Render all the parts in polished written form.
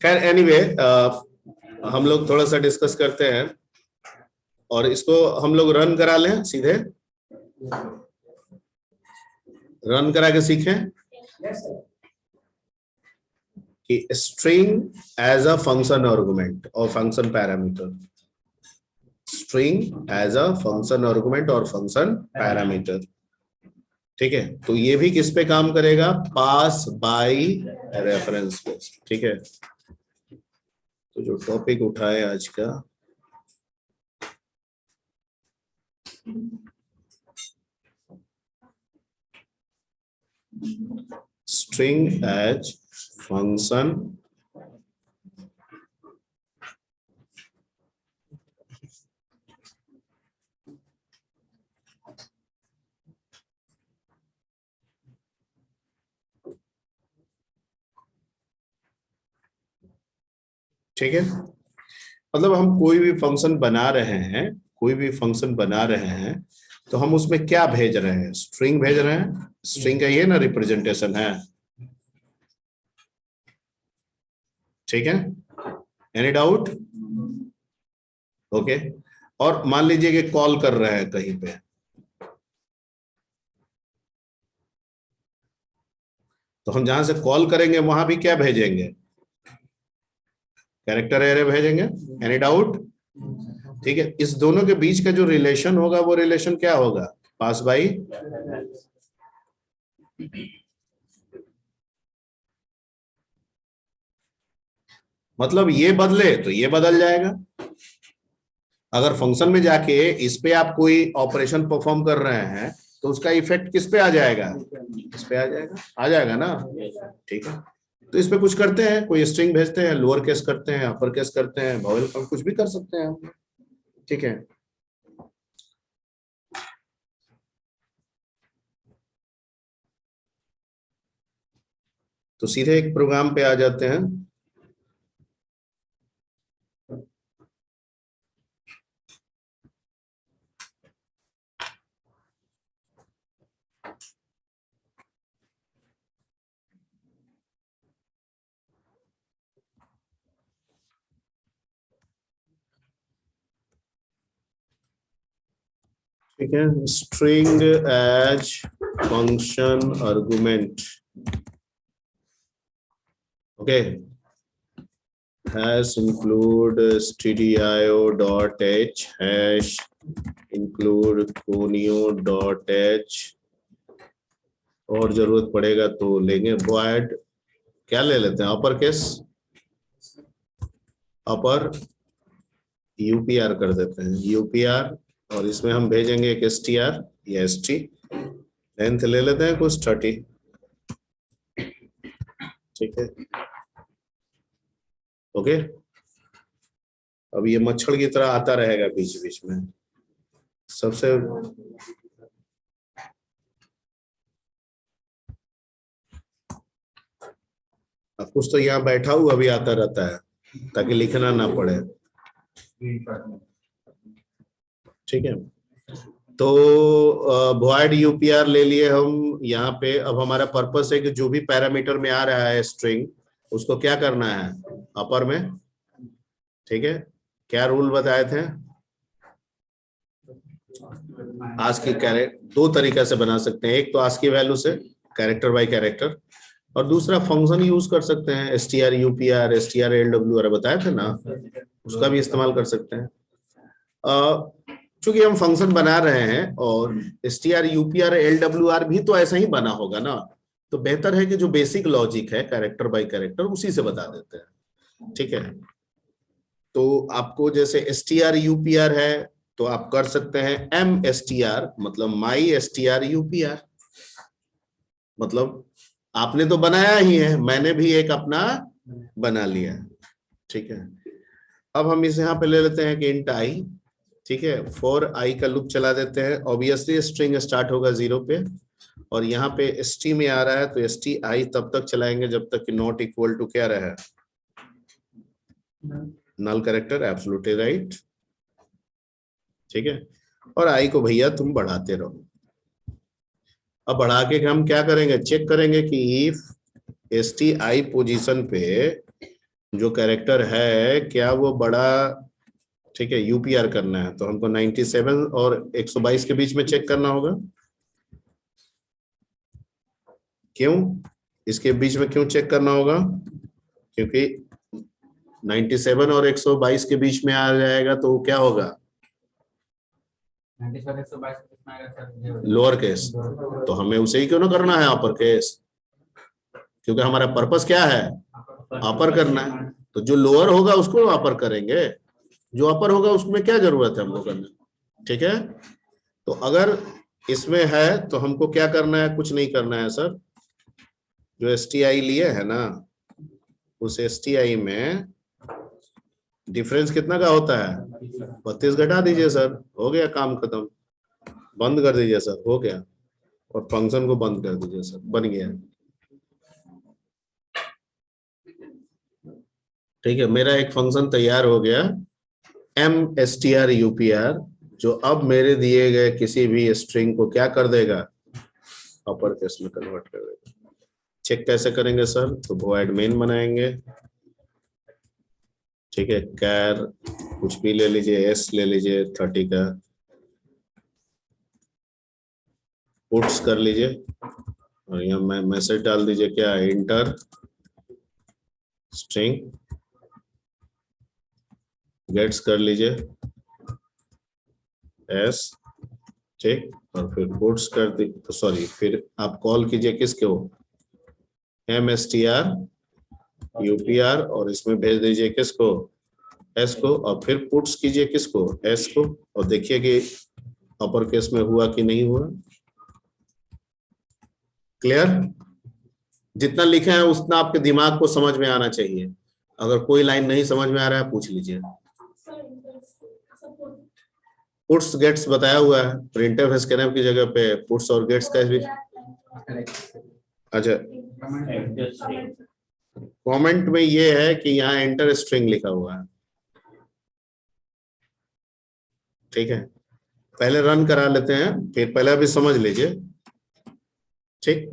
खैर एनीवे, हम लोग थोड़ा सा डिस्कस करते हैं और इसको हम लोग रन करा लें, सीधे रन करा के सीखें कि string as a function argument और function parameter, string as a function argument और फंक्शन पैरामीटर। ठीक है, तो ये भी किस पे काम करेगा? पास बाय रेफरेंस पे। ठीक है, तो जो टॉपिक उठाए आज का, स्ट्रिंग एज फंक्शन ठीक है, मतलब हम कोई भी फंक्शन बना रहे हैं, कोई भी फंक्शन बना रहे हैं तो हम उसमें क्या भेज रहे हैं? स्ट्रिंग भेज रहे हैं। स्ट्रिंग का ये ना रिप्रेजेंटेशन है। ठीक है, एनी डाउट? ओके, और मान लीजिए कि कॉल कर रहे हैं कहीं पे, तो हम जहां से कॉल करेंगे वहां भी क्या भेजेंगे? कैरेक्टर एरे भेजेंगे। Any doubt? ठीक है, इस दोनों के बीच का जो रिलेशन होगा वो रिलेशन क्या होगा? पास बाई। मतलब ये बदले तो ये बदल जाएगा। अगर फंक्शन में जाके इस पे आप कोई ऑपरेशन परफॉर्म कर रहे हैं तो उसका इफेक्ट किस पे आ जाएगा? इस पे आ जाएगा ना। ठीक है, तो इस पे कुछ करते हैं, कोई स्ट्रिंग भेजते हैं, लोअर केस करते हैं, अपर केस करते हैं, वॉवेल कुछ भी कर सकते हैं हम। ठीक है, तो सीधे एक प्रोग्राम पे आ जाते हैं। ठीक है, string as function argument. Okay, hash include stdio.h hash include conio.h, और जरूरत पड़ेगा तो लेंगे void। क्या ले लेते हैं? अपर केस, अपर यूपीआर कर देते हैं, यूपीआर, और इसमें हम भेजेंगे एक str या st। लेंथ ले लेते हैं कुछ 30। ठीक है, ओके। अब ये मच्छर की तरह आता रहेगा बीच बीच में। सबसे कुछ तो यहाँ बैठा हुआ भी आता रहता है ताकि लिखना ना पड़े। ठीक है, तो वॉइड यूपीआर ले लिए हम यहाँ पे। अब हमारा पर्पस है कि जो भी पैरामीटर में आ रहा है स्ट्रिंग, उसको क्या करना है? अपर में। ठीक है, क्या रूल बताए थे? आस्की कैरेक्टर दो तरीका से बना सकते हैं, एक तो आस्की वैल्यू से, कैरेक्टर बाय कैरेक्टर, और दूसरा फंक्शन यूज कर सकते हैं, str यूपीआर, str lw बताए थे ना, उसका भी इस्तेमाल कर सकते हैं। चूंकि हम फंक्शन बना रहे हैं और str यूपीआर lwr भी तो ऐसा ही बना होगा ना, तो बेहतर है कि जो बेसिक लॉजिक है कैरेक्टर बाय कैरेक्टर उसी से बता देते हैं। ठीक है, तो आपको जैसे str यूपीआर है तो आप कर सकते हैं mstr, मतलब माई str यूपीआर, मतलब आपने तो बनाया ही है, मैंने भी एक अपना बना लिया। ठीक है, अब हम इस यहाँ पे ले लेते हैं कि इंट आई। ठीक है, फॉर आई का लूप चला देते हैं। ऑब्वियसली स्ट्रिंग स्टार्ट होगा 0 पे, और यहाँ पे st में आ रहा है तो st आई तब तक चलाएंगे जब तक कि नॉट इक्वल टू क्या रहे? Null character, absolutely right. ठीक है, और आई को भैया तुम बढ़ाते रहो। अब बढ़ा के हम क्या करेंगे? चेक करेंगे कि if S T I position पे जो कैरेक्टर है क्या वो बड़ा, ठीक है, यूपीआर करना है तो हमको 97 और 122 के बीच में चेक करना होगा। क्यों इसके बीच में क्यों चेक करना होगा? क्योंकि 97 और 122 के बीच में आ जाएगा तो क्या होगा? 97 122 कितना आएगा सर? Lower case. तो हमें उसे ही क्यों ना करना है अपर केस, क्योंकि हमारा पर्पस क्या है? अपर करना है। तो जो लोअर होगा उसको अपर करेंगे, जो अपर होगा उसमें क्या जरूरत है हमको करने। ठीक है, तो अगर इसमें है तो हमको क्या करना है? कुछ नहीं करना है सर। जो एस टी आई लिए है ना, उस एस टी आई में डिफरेंस कितना का होता है? 32 घटा दीजिए सर, हो गया काम खत्म। बंद कर दीजिए सर, हो गया। और फंक्शन को बंद कर दीजिए सर, बन गया। ठीक है, मेरा एक फंक्शन तैयार हो गया, M S T R UPR, जो अब मेरे दिए गए किसी भी स्ट्रिंग को क्या कर देगा? अपर केस में कन्वर्ट कर देगा। चेक कैसे करेंगे सर? तो वॉइड मेन बनाएंगे। ठीक है, कैर कुछ भी ले लीजिए, एस ले लीजिए 30 का, पुट्स कर लीजिए और यहाँ मैं मैसेज डाल दीजिए क्या? इंटर स्ट्रिंग गेट्स कर लीजिए एस। ठीक, और फिर पुट्स कर दी, तो सॉरी, फिर आप कॉल कीजिए किसको? M S T R UPR, और इसमें भेज दीजिए किसको? एस को, और फिर पुट्स कीजिए किसको? एस को, और देखिए कि अपर केस में हुआ कि नहीं हुआ। क्लियर? जितना लिखे हैं उतना आपके दिमाग को समझ में आना चाहिए। अगर कोई लाइन नहीं समझ में आ रहा है पूछ लीजिए। पुट्स गेट्स बताया हुआ है, प्रिंटफ स्कैनफ की जगह पे पुट्स और गेट्स का भी। अच्छा, कमेंट में ये है कि यहाँ एंटर स्ट्रिंग लिखा हुआ है। ठीक है, पहले रन करा लेते हैं, फिर पहले अभी समझ लीजिए। ठीक,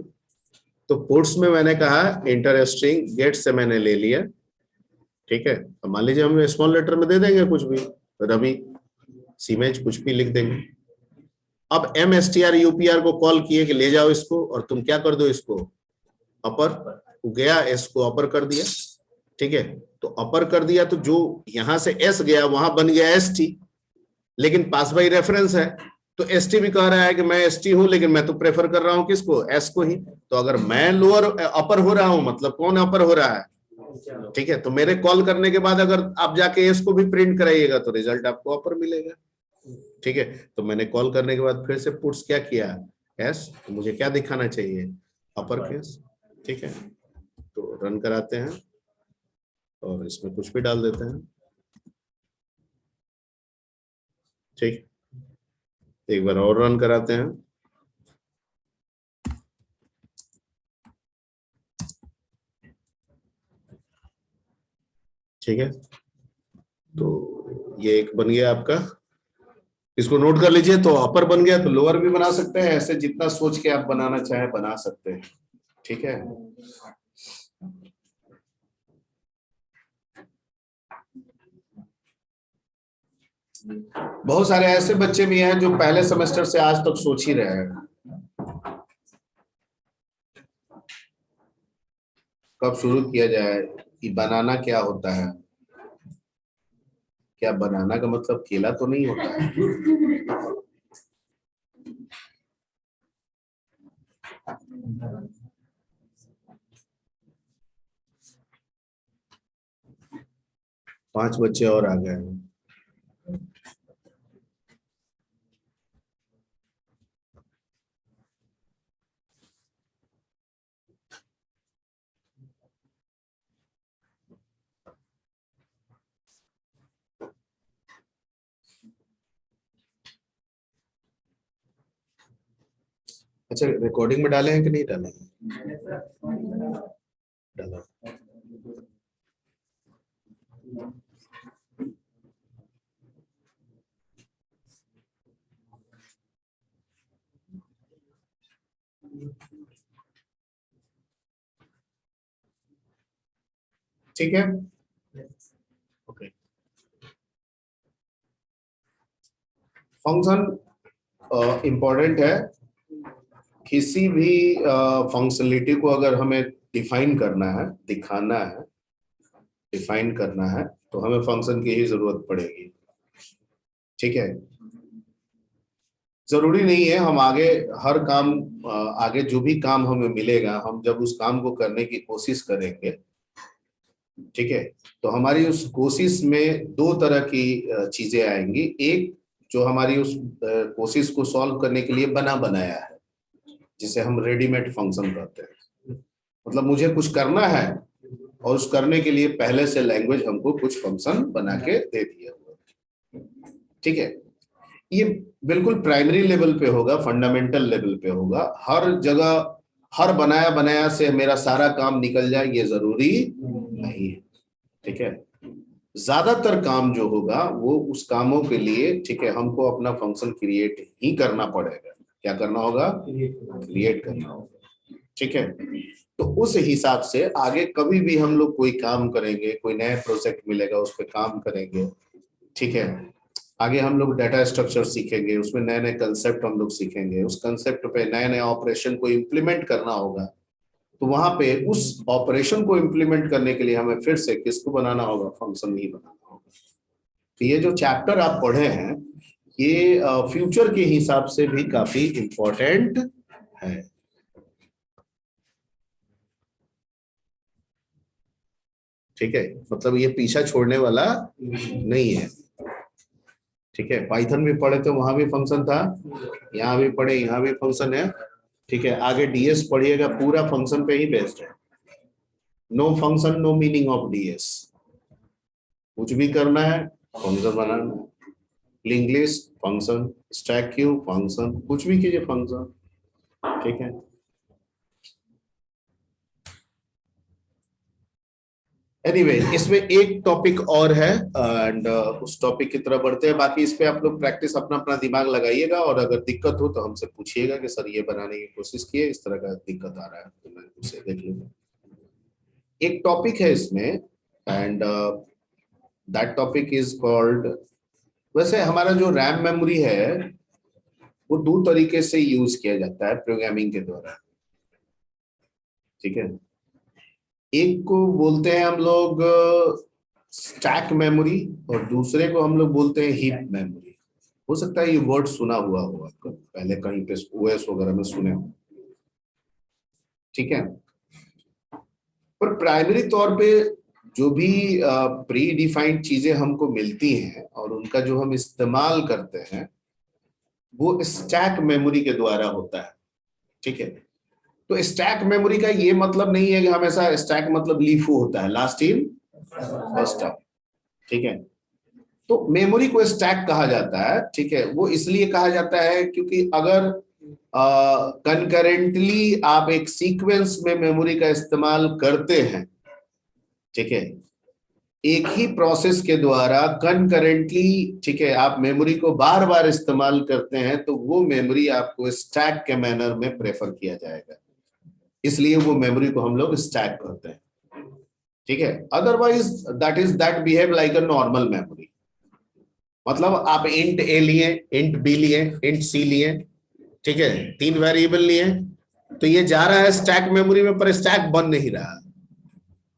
तो पुट्स में मैंने कहा इंटर स्ट्रिंग, गेट से मैंने ले लिया। ठीक है, अब मान लीजिए हम स्मॉल लेटर में दे देंगे कुछ भी, रवि सीमेज कुछ भी लिख देंगे। अब M S T R UPR को कॉल किए कि ले जाओ इसको और तुम क्या कर दो इसको? अपर। गया, एस को अपर कर दिया। ठीक है, तो अपर कर दिया तो जो यहां से एस गया वहां बन गया एस टी, लेकिन पास बाई रेफरेंस है तो एस टी भी कह रहा है कि मैं एस टी हूं, लेकिन मैं तो प्रेफर कर रहा हूं किसको? एस को ही। तो अगर मैं लोअर अपर हो रहा हूं मतलब कौन अपर हो रहा है? ठीक है, तो मेरे कॉल करने के बाद अगर आप जाके एस को भी प्रिंट कराइएगा तो रिजल्ट आपको अपर मिलेगा। ठीक है, तो मैंने कॉल करने के बाद फिर से पुट्स क्या किया? एस, तो मुझे क्या दिखाना चाहिए? Upper case. ठीक है, तो रन कराते हैं और इसमें कुछ भी डाल देते हैं। ठीक, एक बार और रन कराते हैं। ठीक है, तो ये एक बन गया आपका, इसको नोट कर लीजिए। तो अपर बन गया तो लोअर भी बना सकते हैं, ऐसे जितना सोच के आप बनाना चाहे बना सकते हैं। ठीक है, बहुत सारे ऐसे बच्चे भी हैं जो पहले सेमेस्टर से आज तक सोच ही रहे हैं कब शुरू किया जाए, कि बनाना क्या होता है। क्या बनाना का मतलब केला तो नहीं होता है? 5 बच्चे और आ गए हैं। अच्छा, रिकॉर्डिंग में डाले हैं कि नहीं डाले हैं? डाला। ठीक है, ओके। फंक्शन इंपॉर्टेंट है। किसी भी फंक्शनलिटी को अगर हमें डिफाइन करना है, दिखाना है, डिफाइन करना है, तो हमें फंक्शन की ही जरूरत पड़ेगी। ठीक है, जरूरी नहीं है हम आगे हर काम आगे जो भी काम हमें मिलेगा, हम जब उस काम को करने की कोशिश करेंगे, ठीक है, तो हमारी उस कोशिश में दो तरह की चीजें आएंगी। एक जो हमारी उस कोशिश को सॉल्व करने के लिए बना बनाया है, जिसे हम रेडीमेड फंक्शन कहते हैं। मतलब मुझे कुछ करना है और उस करने के लिए पहले से लैंग्वेज हमको कुछ फंक्शन बना के दे दिया हुआ। ठीक है, ये बिल्कुल प्राइमरी लेवल पे होगा, फंडामेंटल लेवल पे होगा। हर जगह हर बनाया बनाया से मेरा सारा काम निकल जाए ये जरूरी नहीं है। ठीक है, ज्यादातर काम जो होगा वो उस कामों के लिए, ठीक है, हमको अपना फंक्शन क्रिएट ही करना पड़ेगा। क्या करना होगा? क्रिएट करना होगा। ठीक है, तो उस हिसाब से आगे कभी भी हम लोग कोई काम करेंगे, कोई नया प्रोजेक्ट मिलेगा उस पर काम करेंगे। ठीक है, आगे हम लोग डाटा स्ट्रक्चर सीखेंगे, उसमें नए नए कंसेप्ट हम लोग सीखेंगे, उस कंसेप्ट पे नए नए ऑपरेशन को इम्प्लीमेंट करना होगा। तो वहां पे उस ऑपरेशन को इम्प्लीमेंट करने के लिए हमें फिर से किसको बनाना होगा? फंक्शन ही बनाना होगा। तो ये जो चैप्टर आप पढ़े हैं ये फ्यूचर के हिसाब से भी काफी इंपॉर्टेंट है। ठीक है, मतलब ये पीछा छोड़ने वाला नहीं है। ठीक है, पाइथन भी पढ़े तो वहां भी फंक्शन था, यहाँ भी पढ़े, यहाँ भी फंक्शन है। ठीक है, आगे डीएस पढ़िएगा, पूरा फंक्शन पे ही बेस्ड है। No function no meaning of DS. कुछ भी करना है फंक्शन बनाना है। Link list function, stack queue function, कुछ भी कीजिए फंक्शन। ठीक है, एनीवे इसमें एक टॉपिक और है एंड उस टॉपिक की तरफ बढ़ते हैं। बाकी इस पे आप लोग प्रैक्टिस अपना अपना दिमाग लगाइएगा, और अगर दिक्कत हो तो हमसे पूछिएगा कि सर ये बनाने की कोशिश किए, इस तरह का दिक्कत आ रहा है तो मैं उसे देख लूंगा। एक टॉपिक है इसमें and that topic is called, वैसे हमारा जो रैम मेमोरी है वो दो तरीके से यूज किया जाता है प्रोग्रामिंग के द्वारा। ठीक है, एक को बोलते हैं हम लोग स्टैक मेमोरी और दूसरे को हम लोग बोलते हैं हीप मेमोरी। हो सकता है ये वर्ड सुना हुआ हो आपको पहले कहीं पे ओएस वगैरह में सुने हो। ठीक है, पर प्राइमरी तौर पे जो भी प्री डिफाइंड चीजें हमको मिलती हैं और उनका जो हम इस्तेमाल करते हैं वो स्टैक मेमोरी के द्वारा होता है। ठीक है, तो स्टैक मेमोरी का ये मतलब नहीं है कि हमेशा स्टैक मतलब लीफो होता है, लास्ट इन फर्स्ट आउट। ठीक है, तो मेमोरी को स्टैक कहा जाता है। ठीक है, वो इसलिए कहा जाता है क्योंकि अगर कंकरेंटली आप एक सीक्वेंस में मेमोरी का इस्तेमाल करते हैं, ठीक है, एक ही प्रोसेस के द्वारा कंकरेंटली, ठीक है, आप मेमोरी को बार बार इस्तेमाल करते हैं, तो वो मेमोरी आपको स्टैक के मैनर में प्रेफर किया जाएगा, इसलिए वो मेमोरी को हम लोग स्टैक करते हैं। ठीक है, otherwise that behave like a normal memory. मतलब आप इंट ए लिए, इंट बी लिए, इंट सी लिए, ठीक है, तीन वेरिएबल लिए, तो ये जा रहा है स्टैक मेमोरी में, पर स्टैक बन नहीं रहा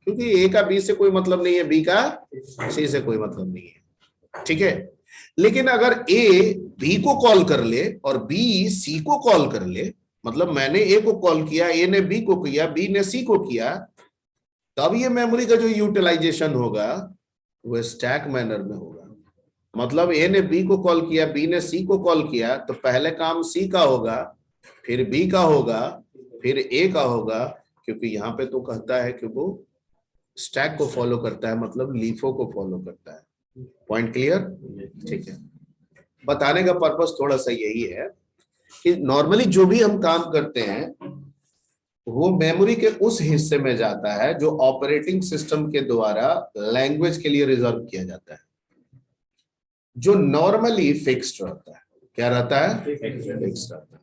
क्योंकि ए का बी से कोई मतलब नहीं है, बी का सी से कोई मतलब नहीं है। ठीक है, लेकिन अगर ए बी को कॉल कर ले और बी सी को कॉल कर ले, मतलब मैंने ए को कॉल किया, ए ने बी को किया, बी ने सी को किया, तब ये मेमोरी का जो यूटिलाइजेशन होगा वो स्टैक मैनर में होगा। मतलब ए ने बी को कॉल किया, बी ने सी को कॉल किया, तो पहले काम सी का होगा, फिर बी का होगा, फिर ए का होगा, क्योंकि यहाँ पे तो कहता है कि वो स्टैक को फॉलो करता है, मतलब लीफो को फॉलो करता है। Point clear? ठीक है, बताने का पर्पस थोड़ा सा यही है कि नॉर्मली जो भी हम काम करते हैं वो मेमोरी के उस हिस्से में जाता है जो ऑपरेटिंग सिस्टम के द्वारा लैंग्वेज के लिए रिजर्व किया जाता है, जो नॉर्मली फिक्स्ड रहता है। क्या रहता है? फिक्स्ड रहता है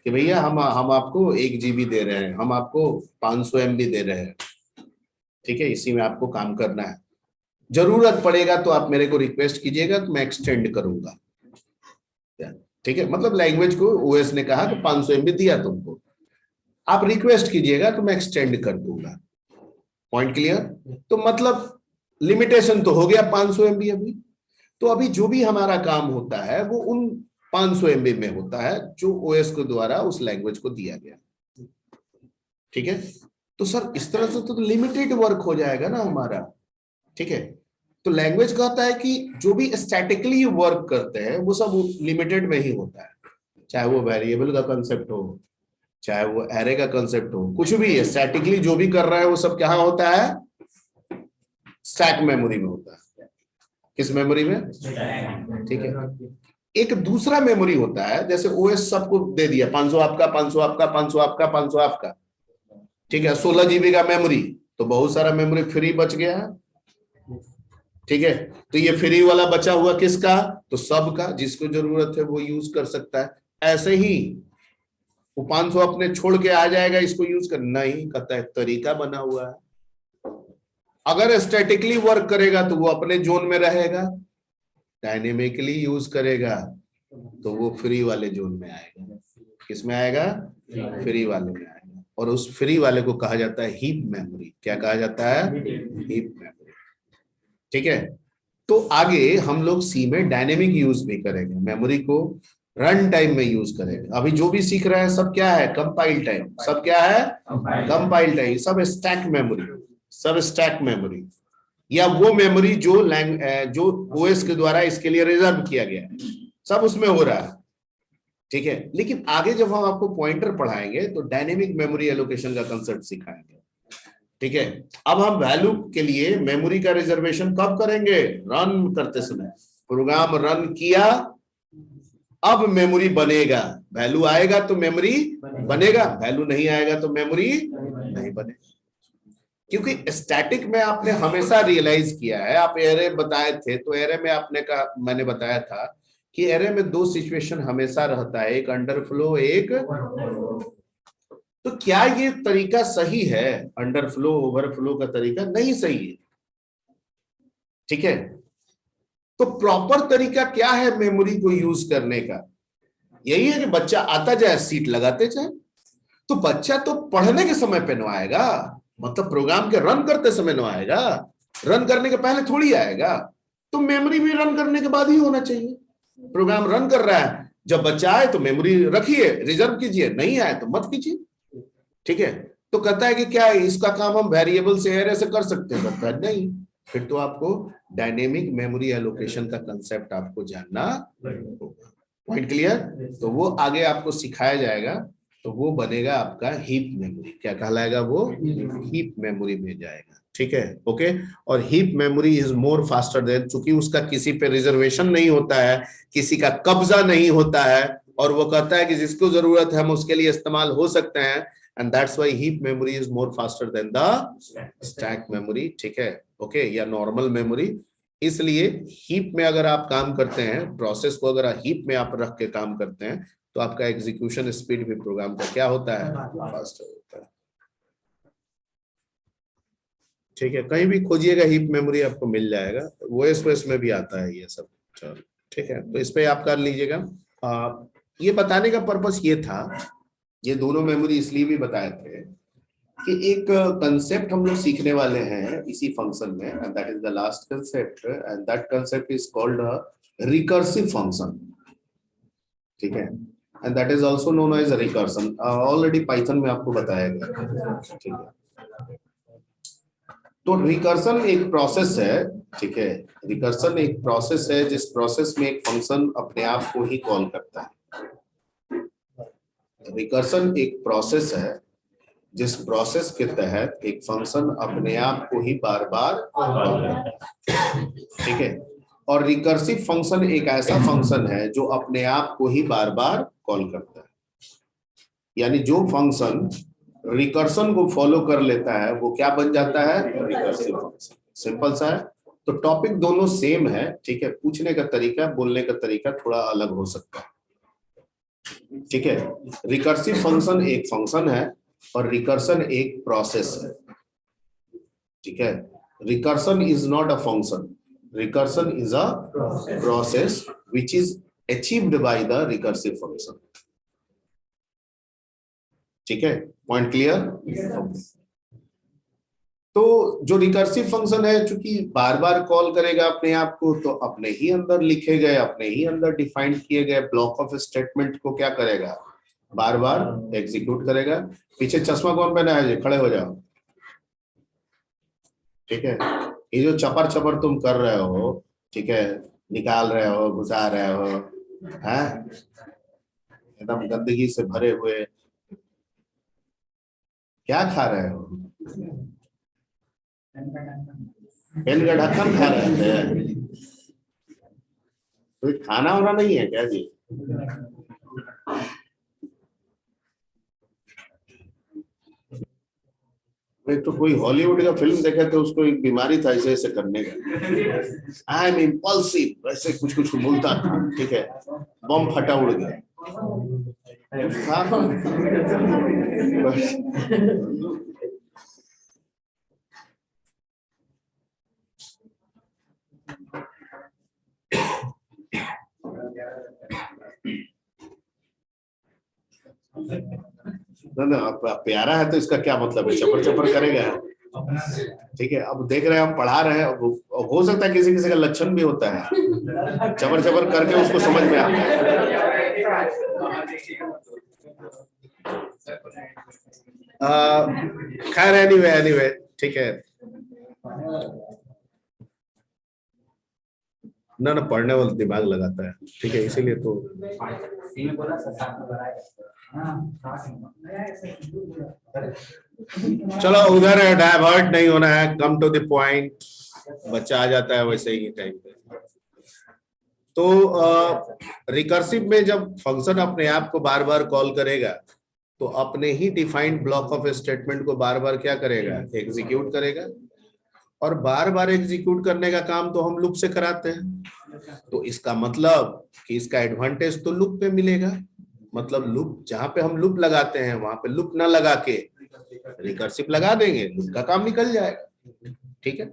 कि भैया हम आपको 1 GB दे रहे हैं, हम आपको 500 MB दे रहे हैं, ठीक है, इसी में आपको काम करना है। जरूरत पड़ेगा तो आप मेरे को रिक्वेस्ट कीजिएगा तो मैं एक्सटेंड करूंगा। ठीक है, मतलब लैंग्वेज को ओएस ने कहा कि 500 MB दिया तुमको, आप रिक्वेस्ट कीजिएगा तो मैं एक्सटेंड कर दूंगा। Point clear? तो मतलब लिमिटेशन तो हो गया 500 MB अभी। तो अभी जो भी हमारा काम होता है वो उन 500 MB में होता है जो ओएस के द्वारा उस लैंग्वेज को दिया गया। ठीक है, तो सर इस तरह से तो लिमिटेड वर्क हो जाएगा ना हमारा। ठीक है, तो लैंग्वेज कहता है कि जो भी स्टैटिकली वर्क करते हैं वो सब लिमिटेड में ही होता है, चाहे वो वेरिएबल का कंसेप्ट हो, चाहे वो एरे का कंसेप्ट हो, कुछ भी है स्टैटिकली जो भी कर रहा है वो सब कहाँ होता है? स्टैक मेमोरी में होता है। किस मेमोरी में? ठीक है, एक दूसरा मेमोरी होता है, जैसे ओएस सबको दे दिया 500 आपका, 500 आपका, 500 आपका, 500 आपका। ठीक है, 16 GB का मेमोरी, तो बहुत सारा मेमोरी फ्री बच गया है। ठीक है, तो ये फ्री वाला बचा हुआ किसका? तो सबका, जिसको जरूरत है वो यूज कर सकता है। ऐसे ही वो 500 अपने छोड़ के आ जाएगा इसको यूज कर, नहीं कहता है, तरीका बना हुआ है। अगर स्टैटिकली वर्क करेगा तो वो अपने जोन में रहेगा, डायनेमिकली यूज करेगा तो वो फ्री वाले जोन में आएगा। किस में आएगा? फ्री वाले में आएगा। और उस फ्री वाले को कहा जाता है हीप मेमोरी। क्या कहा जाता है? Heap memory. ठीक है, तो आगे हम लोग सी में डायनेमिक यूज भी करेंगे, मेमोरी को रन टाइम में यूज करेंगे। अभी जो भी सीख रहे हैं सब क्या है? Compile time. सब क्या है? Compile time. सब स्टैक मेमोरी, सब स्टैक मेमोरी, या वो मेमोरी जो ओएस के द्वारा इसके लिए रिजर्व किया गया है, सब उसमें हो रहा है। ठीक है, लेकिन आगे जब हम आपको पॉइंटर पढ़ाएंगे तो डायनेमिक मेमोरी एलोकेशन का कंसेप्ट सिखाएंगे। ठीक है, अब हम वैल्यू के लिए मेमोरी का रिजर्वेशन कब करेंगे? रन करते समय। प्रोग्राम रन किया, अब मेमोरी बनेगा। वैल्यू आएगा तो मेमोरी बनेगा, वैल्यू नहीं आएगा तो मेमोरी नहीं बनेगा। क्योंकि स्टैटिक में आपने हमेशा रियलाइज किया है, आप एरे बताए थे तो एरे में आपने कहा, मैंने बताया था कि एरे में दो सिचुएशन हमेशा रहता है, एक अंडरफ्लो, एक। तो क्या ये तरीका सही है? अंडरफ्लो ओवरफ्लो का तरीका नहीं सही है। ठीक है, तो प्रॉपर तरीका क्या है मेमोरी को यूज करने का? यही है कि बच्चा आता जाए, सीट लगाते जाए। तो बच्चा तो पढ़ने के समय पे न आएगा, मतलब प्रोग्राम के रन करते समय न आएगा, रन करने के पहले थोड़ी आएगा। तो मेमोरी भी रन करने के बाद ही होना चाहिए। प्रोग्राम रन कर रहा है, जब बच्चा आए तो मेमोरी रखिए, रिजर्व कीजिए, नहीं आए तो मत कीजिए। ठीक है, तो कहता है कि क्या इसका काम हम वेरिएबल से एरे से कर सकते हैं? कहता है नहीं, फिर तो आपको डायनेमिक मेमोरी एलोकेशन का कंसेप्ट आपको जानना होगा। Point clear? तो वो आगे आपको सिखाया जाएगा, तो वो बनेगा आपका हीप मेमोरी। क्या कहलाएगा वो? हीप मेमोरी में जाएगा। ठीक है, ओके। और heap memory is more faster than, चूंकि उसका किसी पे रिजर्वेशन नहीं होता है, किसी का कब्जा नहीं होता है, और वो कहता है कि जिसको जरूरत है हम उसके लिए इस्तेमाल हो सकते हैं, and that's why heap memory is more faster than the stack memory। ठीक है, ओके, या नॉर्मल मेमोरी। इसलिए हीप में अगर आप काम करते हैं, प्रोसेस को अगर हीप में आप रख के काम करते हैं, तो आपका एग्जीक्यूशन स्पीड भी प्रोग्राम का क्या होता है? फास्टर होता है। ठीक है, कहीं भी खोजिएगा हीप मेमोरी आपको मिल जाएगा, ओएस में भी आता है ये सब। चलो ठीक है, तो इस पे आप कर लीजिएगा। ये बताने का पर्पस ये था, ये दोनों मेमोरी इसलिए भी बताए थे कि एक कंसेप्ट हम लोग सीखने वाले हैं इसी फंक्शन में, and that is the last concept, and that concept is called recursive function. ठीक है, and that is also known as recursion. Already Python में आपको बताया गया। ठीक है, तो रिकर्सन एक प्रोसेस है। ठीक है, रिकर्सन एक प्रोसेस है जिस प्रोसेस में एक फंक्शन अपने आप को ही कॉल करता है। रिकर्सन एक प्रोसेस है जिस प्रोसेस के तहत एक फंक्शन अपने आप को ही बार बार कॉल करता है। ठीक है, और रिकर्सिव फंक्शन एक ऐसा फंक्शन है जो अपने आप को ही बार बार कॉल करता है। यानी जो फंक्शन रिकर्सन को फॉलो कर लेता है वो क्या बन जाता है? Recursive function. सिंपल सा है। तो टॉपिक दोनों सेम है। ठीक है, पूछने का तरीका, बोलने का तरीका थोड़ा अलग हो सकता है। ठीक है, रिकर्सिव फंक्शन एक फंक्शन है और रिकर्सन एक प्रोसेस है। ठीक है, recursion is not a function, recursion is a process which is achieved by the recursive function. ठीक है, पॉइंट क्लियर। तो जो रिकर्सिव फंक्शन है, चूंकि बार बार कॉल करेगा अपने आप को, तो अपने ही अंदर लिखे गए, अपने ही अंदर डिफाइन किए गए ब्लॉक ऑफ स्टेटमेंट को क्या करेगा, बार बार एग्जीक्यूट करेगा। पीछे चश्मा कौन पहना है, खड़े हो जाओ। ठीक है, ये जो चपर चपर तुम कर रहे हो, ठीक है, निकाल रहे हो, घुसा रहे हो, हैं, एकदम गंदगी से भरे हुए, क्या खा रहे हो, पेन का ढक्कन खा रहे थे, कोई खाना वाना नहीं है क्या जी? एक तो कोई हॉलीवुड का फिल्म देखे तो उसको एक बीमारी था ऐसे ऐसे करने का, आई एम इम्पल्सिव, ऐसे कुछ कुछ बोलता था। ठीक है, बम फटा उड़ गया ना, प्यारा है तो इसका क्या मतलब है, चपर चपर करेगा। ठीक है, अब देख रहे हैं हम पढ़ा रहे हैं, अब हो सकता है किसी किसी का लक्षण भी होता है, चपर चपर करके उसको समझ में आता है। खैर एनीवे, ठीक है ना, पढ़ने वाला दिमाग लगाता है। ठीक है, इसीलिए तो चलो उधर डाइवर्ट नहीं होना है, कम टू द पॉइंट, बच्चा आ जाता है वैसे ही टाइम पे। तो रिकर्सिव में जब फंक्शन अपने आप को बार बार कॉल करेगा, तो अपने ही डिफाइंड ब्लॉक ऑफ स्टेटमेंट को बार बार क्या करेगा, एग्जीक्यूट करेगा। और बार बार एग्जीक्यूट करने का काम तो हम लूप से कराते हैं, तो इसका मतलब कि इसका एडवांटेज तो लूप पे मिलेगा। मतलब लूप, जहां पे हम लूप लगाते हैं वहां पे लूप ना लगा के रिकर्सिव लगा देंगे, लूप का काम निकल जाएगा। ठीक है,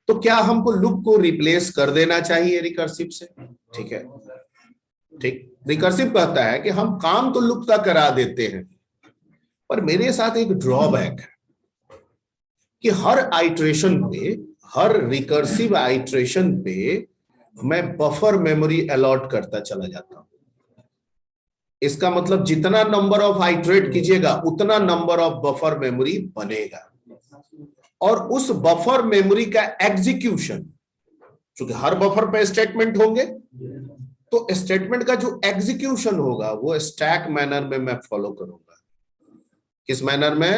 तो क्या हमको लूप को रिप्लेस कर देना चाहिए रिकर्सिव से? ठीक है, ठीक, रिकर्सिव कहता है कि हम काम तो लूप का करा देते हैं, पर मेरे साथ एक ड्रॉबैक है कि हर आइट्रेशन पे, हर रिकर्सिव आइट्रेशन पे मैं बफर मेमोरी अलॉट करता चला जाता हूं। इसका मतलब जितना नंबर ऑफ आइट्रेट कीजिएगा उतना नंबर ऑफ बफर मेमोरी बनेगा, और उस बफर मेमोरी का एग्जीक्यूशन, क्योंकि हर बफर पे स्टेटमेंट होंगे, तो स्टेटमेंट का जो एग्जीक्यूशन होगा वो स्टैक मैनर में मैं फॉलो करूंगा। किस मैनर में?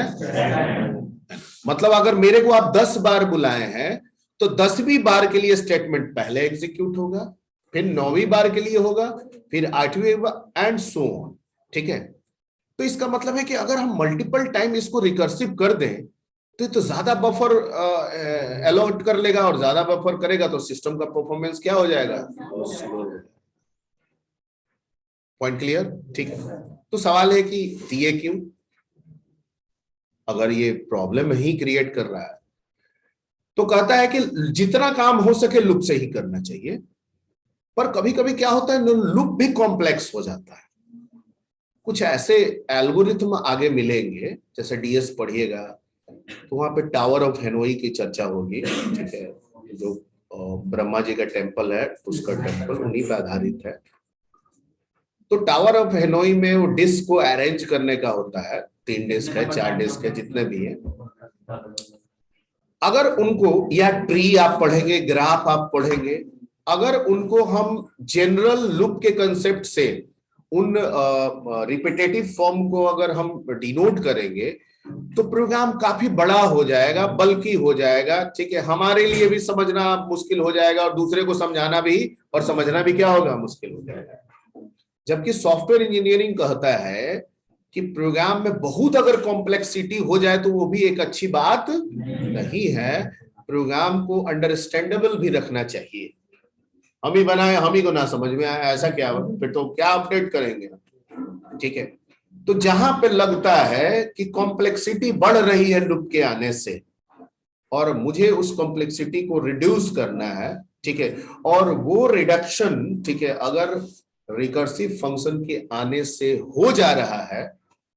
मतलब अगर मेरे को आप 10 बार बुलाए हैं, तो 10वीं बार के लिए स्टेटमेंट पहले एग्जीक्यूट होगा, फिर 9वीं बार के लिए होगा, फिर 8वीं बार एंड सो ऑन। ठीक है, तो इसका मतलब है कि अगर हम मल्टीपल टाइम इसको रिकर्सिव कर दें, तो ज्यादा बफर अलॉट कर लेगा, और ज्यादा बफर करेगा तो सिस्टम का परफॉर्मेंस क्या हो जाएगा, स्लो। Point clear? ठीक है, तो सवाल है कि ये क्यों? अगर ये प्रॉब्लम ही क्रिएट कर रहा है, तो कहता है कि जितना काम हो सके लूप से ही करना चाहिए, पर कभी कभी क्या होता है, लूप भी कॉम्प्लेक्स हो जाता है। कुछ ऐसे एल्गोरिथम आगे मिलेंगे, जैसे डीएस पढ़िएगा तो वहां पे टावर ऑफ हेनोई की चर्चा होगी। ठीक है, जो ब्रह्मा जी का टेम्पल है, उसका टेम्पल उन्हीं पे आधारित है। तो टावर ऑफ हेनोई में वो डिस्क को अरेंज करने का होता है, 3 डिस्क है, 4 डिस्क है, जितने भी है। अगर उनको, या ट्री आप पढ़ेंगे, ग्राफ आप पढ़ेंगे, अगर उनको हम जनरल लूप के कंसेप्ट से उन रिपीटेटिव फॉर्म को अगर हम डिनोट करेंगे, तो प्रोग्राम काफी बड़ा हो जाएगा, बल्कि हो जाएगा। ठीक है, हमारे लिए भी समझना मुश्किल हो जाएगा, और दूसरे को समझाना भी और समझना भी क्या होगा, मुश्किल हो जाएगा। जबकि सॉफ्टवेयर इंजीनियरिंग कहता है कि प्रोग्राम में बहुत अगर कॉम्प्लेक्सिटी हो जाए तो वो भी एक अच्छी बात नहीं है। प्रोग्राम को अंडरस्टैंडेबल भी रखना चाहिए। हम ही बनाए, हम ही को ना समझ में आया, ऐसा क्या, फिर तो क्या अपडेट करेंगे। ठीक है, तो जहां पे लगता है कि कॉम्प्लेक्सिटी बढ़ रही है लूप के आने से, और मुझे उस कॉम्प्लेक्सिटी को रिड्यूस करना है, ठीक है, और वो रिडक्शन, ठीक है, अगर रिकर्सिव फंक्शन के आने से हो जा रहा है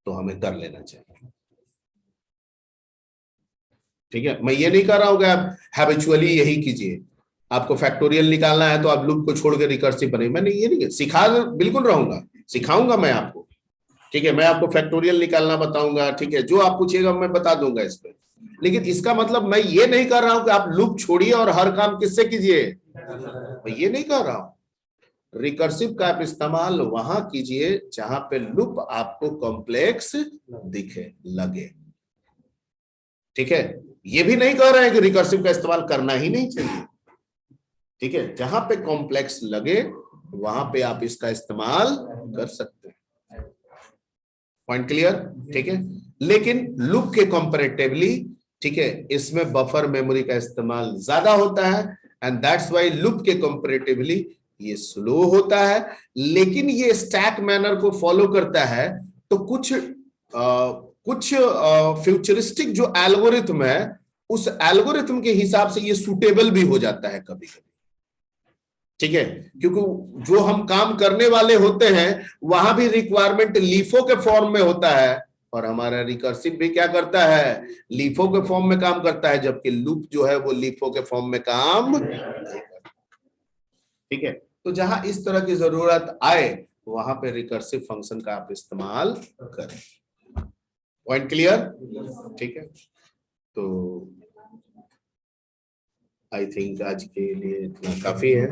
तो हमें कर लेना चाहिए, ठीक है। मैं ये नहीं कर रहा हूं कि आप हैबिचुअली यही कीजिए, आपको फैक्टोरियल निकालना है तो आप लूप को छोड़ के रिकर्सिव बने, मैंने ये नहीं, सिखा बिल्कुल रहूंगा, सिखाऊंगा मैं आपको, ठीक है, मैं आपको फैक्टोरियल निकालना बताऊंगा, ठीक है, जो आप पूछिएगा मैं बता दूंगा इस पे। लेकिन इसका मतलब मैं ये नहीं कर रहा हूं कि आप लूप छोड़िए और हर काम किससे कीजिए, मैं ये नहीं कर रहा हूं। रिकर्सिव का आप इस्तेमाल वहां कीजिए जहां पे लूप आपको कॉम्प्लेक्स दिखे, लगे, ठीक है। ये भी नहीं कह रहे हैं कि रिकर्सिव का इस्तेमाल करना ही नहीं चाहिए, ठीक है, जहां पे कॉम्प्लेक्स लगे वहां पे आप इसका इस्तेमाल कर सकते हैं, पॉइंट क्लियर, ठीक है। लेकिन लूप के कंपैरेटिवली, ठीक है, इसमें बफर मेमोरी का इस्तेमाल ज्यादा होता है, एंड दैट्स व्हाई लूप के कंपैरेटिवली ये स्लो होता है, लेकिन ये स्टैक मैनर को फॉलो करता है। तो कुछ फ्यूचरिस्टिक जो एल्गोरिथम है, उस एल्गोरिथम के हिसाब से ये सूटेबल भी हो जाता है कभी कभी, ठीक है, क्योंकि जो हम काम करने वाले होते हैं वहां भी रिक्वायरमेंट लीफो के फॉर्म में होता है, और हमारा रिकर्सिव भी क्या करता है, लीफो के फॉर्म में काम करता है, जबकि लूप जो है वो लीफो के फॉर्म में काम नहीं करता, ठीक है। तो जहां इस तरह की जरूरत आए वहां पे रिकर्सिव फंक्शन का आप इस्तेमाल करें, पॉइंट क्लियर, ठीक है। तो आई थिंक आज के लिए इतना काफी है।